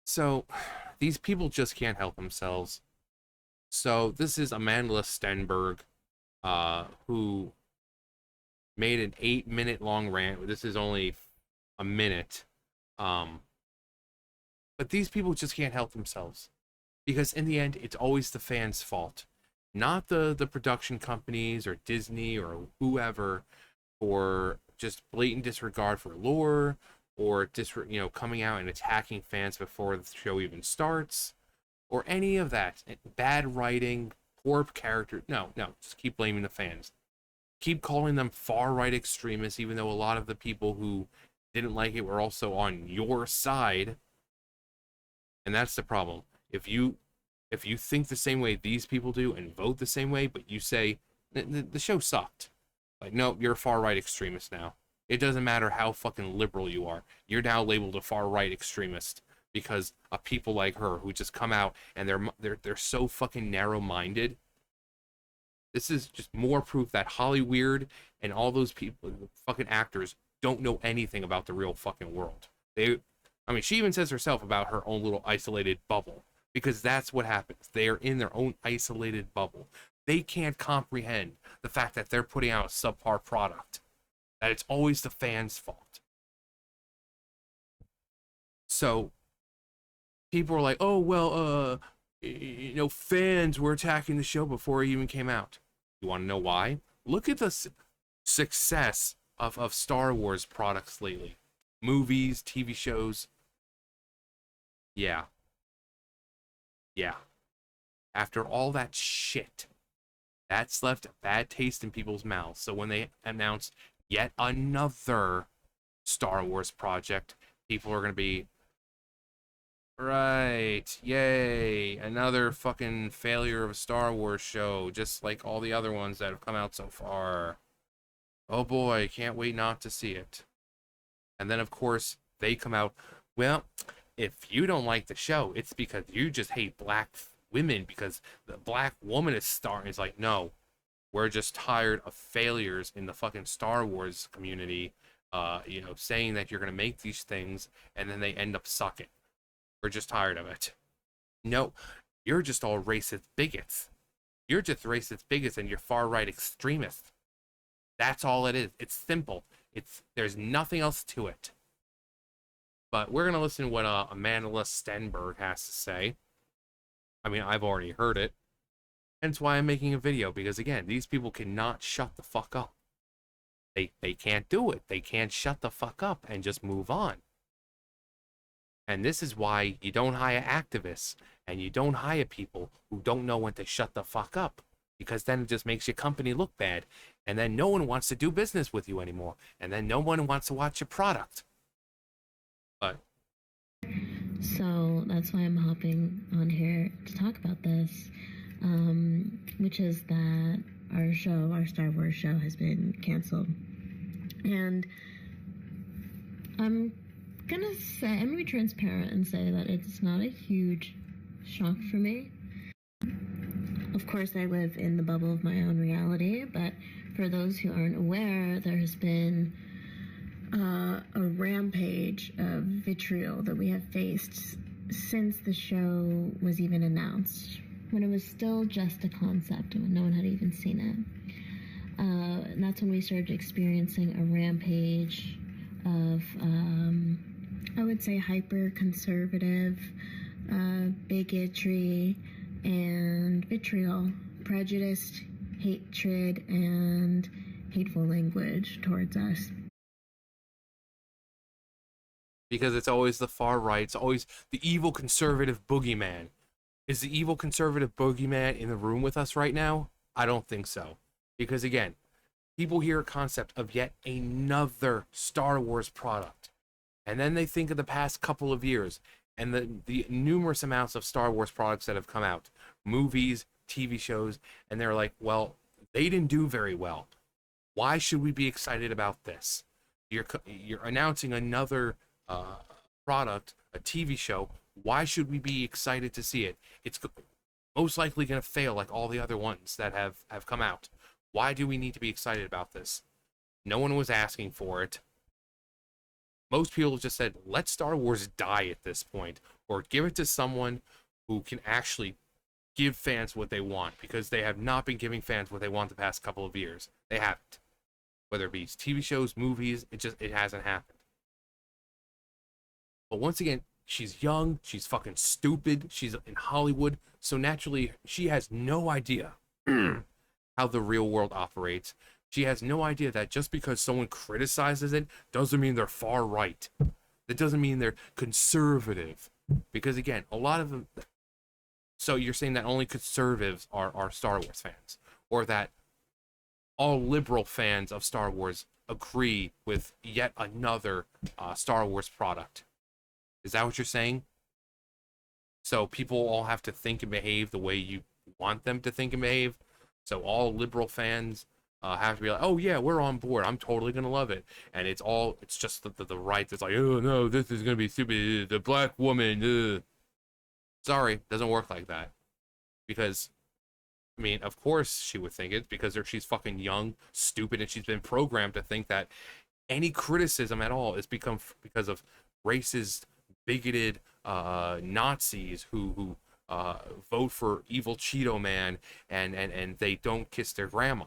So these people just can't help themselves. So this is Amandla Stenberg, who made an 8 minute long rant. This is only a minute. Um, but these people just can't help themselves because in the end, it's always the fans' fault, not the production companies or Disney or whoever for just blatant disregard for lore or coming out and attacking fans before the show even starts or any of that. Bad writing, poor character. No, no, just keep blaming the fans. Keep calling them far right extremists, even though a lot of the people who didn't like it were also on your side. And that's the problem. If you if you think the same way these people do and vote the same way, but you say the show sucked, like no, you're a far right extremist now. It doesn't matter how fucking liberal you are. You're now labeled a far right extremist because of people like her who just come out and they're so fucking narrow minded. This is just more proof that Hollyweird and all those people, fucking actors, don't know anything about the real fucking world. I mean, she even says herself about her own little isolated bubble because that's what happens. They are in their own isolated bubble. They can't comprehend the fact that they're putting out a subpar product, that it's always the fans' fault. So people are like, oh, well, fans were attacking the show before it even came out. You want to know why? Look at the success of Star Wars products lately. Movies, TV shows. Yeah, yeah. After all that shit, that's left a bad taste in people's mouths. So when they announce yet another Star Wars project, people are going to be, right, yay, another fucking failure of a Star Wars show, just like all the other ones that have come out so far. Oh boy, can't wait not to see it. And then, of course, they come out, well, if you don't like the show, it's because you just hate black women because the black woman is starring. It's like, no, we're just tired of failures in the fucking Star Wars community, saying that you're going to make these things and then they end up sucking. We're just tired of it. No, you're just all racist bigots. You're just racist bigots and you're far right extremists. That's all it is. It's simple. There's nothing else to it. But we're gonna listen to what Amandla Stenberg has to say. I mean, I've already heard it. Hence why I'm making a video because again, these people cannot shut the fuck up. They can't do it. They can't shut the fuck up and just move on. And this is why you don't hire activists and you don't hire people who don't know when to shut the fuck up. Because then it just makes your company look bad. And then no one wants to do business with you anymore. And then no one wants to watch your product. But So that's why I'm hopping on here to talk about this, which is that our Star Wars show, has been canceled. And I'm gonna be transparent and say that it's not a huge shock for me. Of course, I live in the bubble of my own reality, but for those who aren't aware, there has been a rampage of vitriol that we have faced since the show was even announced, when it was still just a concept, when no one had even seen it. And that's when we started experiencing a rampage of, I would say, hyper-conservative bigotry and vitriol, prejudice, hatred, and hateful language towards us. because it's always the far right, it's always the evil conservative boogeyman. Is the evil conservative boogeyman in the room with us right now? I don't think so. Because again, people hear a concept of yet another Star Wars product. And then they think of the past couple of years and the numerous amounts of Star Wars products that have come out, movies, TV shows, and they're like, well, they didn't do very well. Why should we be excited about this? You're announcing another product, a TV show. Why should we be excited to see it? It's most likely going to fail like all the other ones that have come out. Why do we need to be excited about this? No one was asking for it. Most people just said, let Star Wars die at this point, or give it to someone who can actually give fans what they want, because they have not been giving fans what they want the past couple of years. They haven't. Whether it be TV shows, movies, it hasn't happened. But once again, she's young, she's fucking stupid, she's in Hollywood, so naturally she has no idea how the real world operates. She has no idea that just because someone criticizes it doesn't mean they're far right. That doesn't mean they're conservative. Because again, a lot of them. So you're saying that only conservatives are Star Wars fans, or that all liberal fans of Star Wars agree with yet another Star Wars product? Is that what you're saying? So people all have to think and behave the way you want them to think and behave. So all liberal fans have to be like, oh yeah, we're on board. I'm totally gonna love it. And it's just the right that's like, oh no, this is gonna be stupid. The black woman. Sorry, doesn't work like that. Because I mean, of course she would think it, because she's fucking young, stupid, and she's been programmed to think that any criticism at all is because of racist, bigoted Nazis who vote for evil Cheeto Man, and they don't kiss their grandma,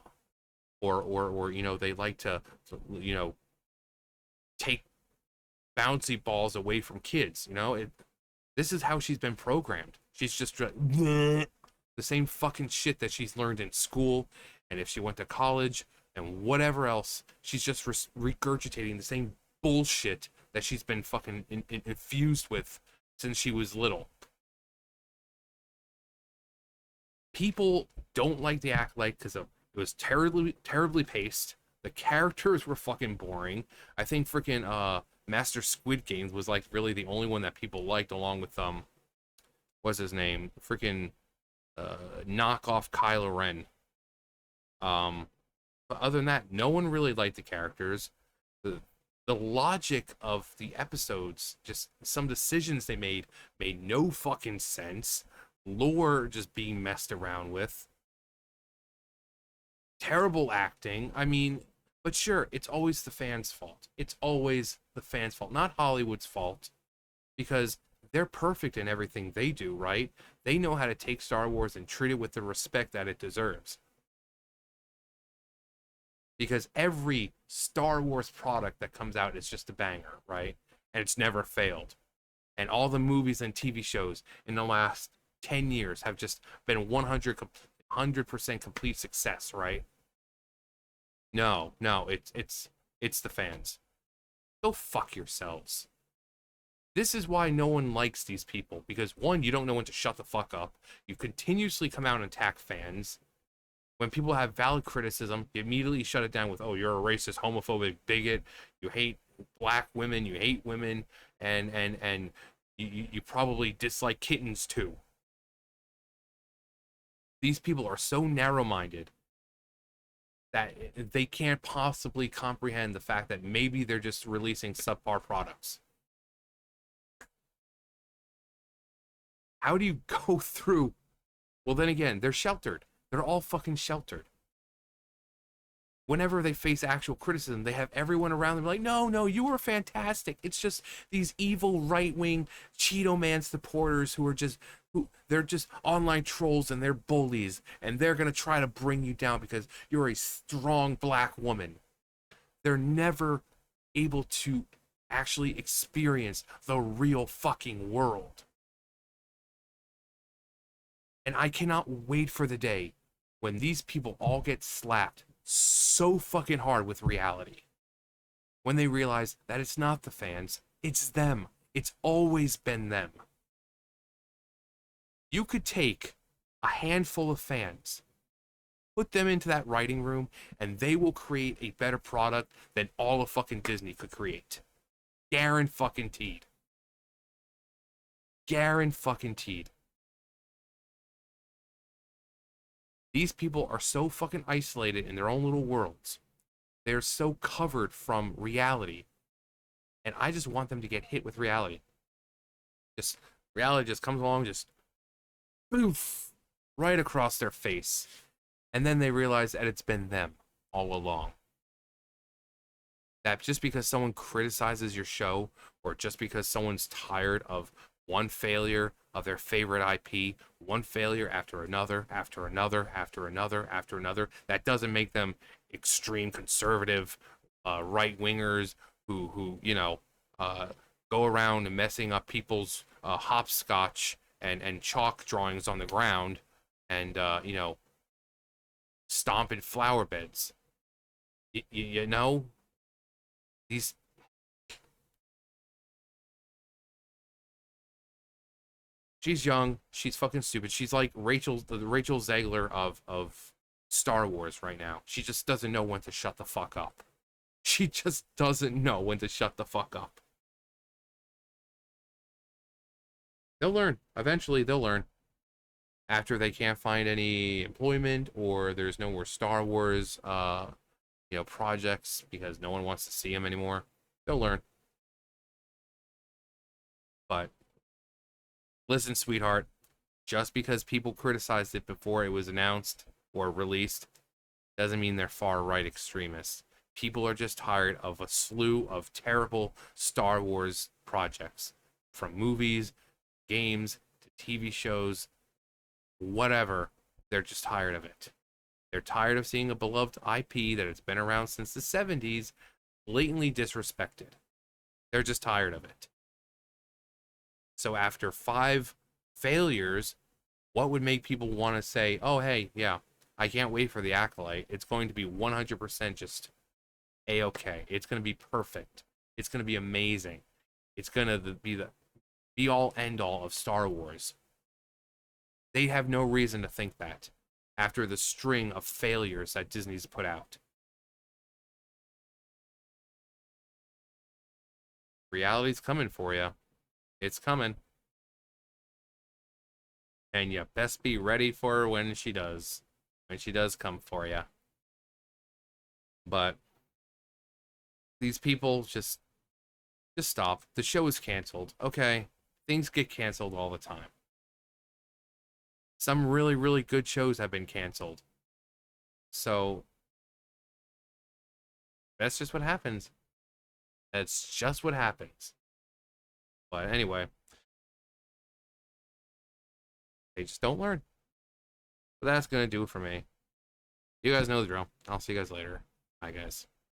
or they like to take bouncy balls away from kids. This is how she's been programmed. She's just the same fucking shit that she's learned in school, and if she went to college and whatever else, she's just regurgitating the same bullshit that she's been fucking infused with since she was little. People don't like the Acolyte because it was terribly paced. The characters were fucking boring. I think freaking Master Squid Games was like really the only one that people liked, along with what's his name? Freaking knockoff Kylo Ren. But other than that, no one really liked the characters. The logic of the episodes, just some decisions they made no fucking sense. Lore just being messed around with. Terrible acting. I mean, but sure, it's always the fans' fault. It's always the fans' fault, not Hollywood's fault, because they're perfect in everything they do, right? They know how to take Star Wars and treat it with the respect that it deserves. Because every Star Wars product that comes out is just a banger, right? And it's never failed. And all the movies and TV shows in the last 10 years have just been 100% complete success, right? No, it's the fans. Go fuck yourselves. This is why no one likes these people, because one, you don't know when to shut the fuck up. You continuously come out and attack fans. When people have valid criticism, you immediately shut it down with, oh, you're a racist, homophobic bigot, you hate black women, you hate women, and you probably dislike kittens too. These people are so narrow-minded that they can't possibly comprehend the fact that maybe they're just releasing subpar products. How do you go through? Well, then again, they're sheltered. They're all fucking sheltered. Whenever they face actual criticism, they have everyone around them like, no, you were fantastic. It's just these evil right-wing Cheeto Man supporters they're just online trolls and they're bullies, and they're going to try to bring you down because you're a strong black woman. They're never able to actually experience the real fucking world. And I cannot wait for the day when these people all get slapped so fucking hard with reality. When they realize that it's not the fans, it's them. It's always been them. You could take a handful of fans, put them into that writing room, and they will create a better product than all of fucking Disney could create. Guaranteed. Guaranteed. These people are so fucking isolated in their own little worlds. They're so covered from reality. And I just want them to get hit with reality. Reality just comes along, just poof, right across their face. And then they realize that it's been them all along. that just because someone criticizes your show, or just because someone's tired of one failure of their favorite IP, one failure after another, after another, after another, after another, that doesn't make them extreme conservative right wingers who uh, go around and messing up people's hopscotch and chalk drawings on the ground, and stomping flower beds. You know, these she's young, she's fucking stupid. She's like Rachel Zegler of Star Wars right now. She just doesn't know when to shut the fuck up. She just doesn't know when to shut the fuck up. They'll learn. Eventually they'll learn. After they can't find any employment, or there's no more Star Wars projects because no one wants to see them anymore. They'll learn. But listen, sweetheart, just because people criticized it before it was announced or released doesn't mean they're far right extremists. People are just tired of a slew of terrible Star Wars projects, from movies, games, to TV shows, whatever. They're just tired of it. They're tired of seeing a beloved IP that has been around since the 70s blatantly disrespected. They're just tired of it. So after 5 failures, what would make people want to say, oh, hey, yeah, I can't wait for the Acolyte. It's going to be 100% just A-okay. It's going to be perfect. It's going to be amazing. It's going to be the be-all, end-all of Star Wars. They have no reason to think that after the string of failures that Disney's put out. Reality's coming for you. It's coming. And you best be ready for her when she does. When she does come for you. But these people just stop. The show is canceled. Okay. Things get canceled all the time. Some really, really good shows have been canceled. So that's just what happens. That's just what happens. But anyway, they just don't learn. But that's gonna do it for me. You guys know the drill. I'll see you guys later. Bye, guys.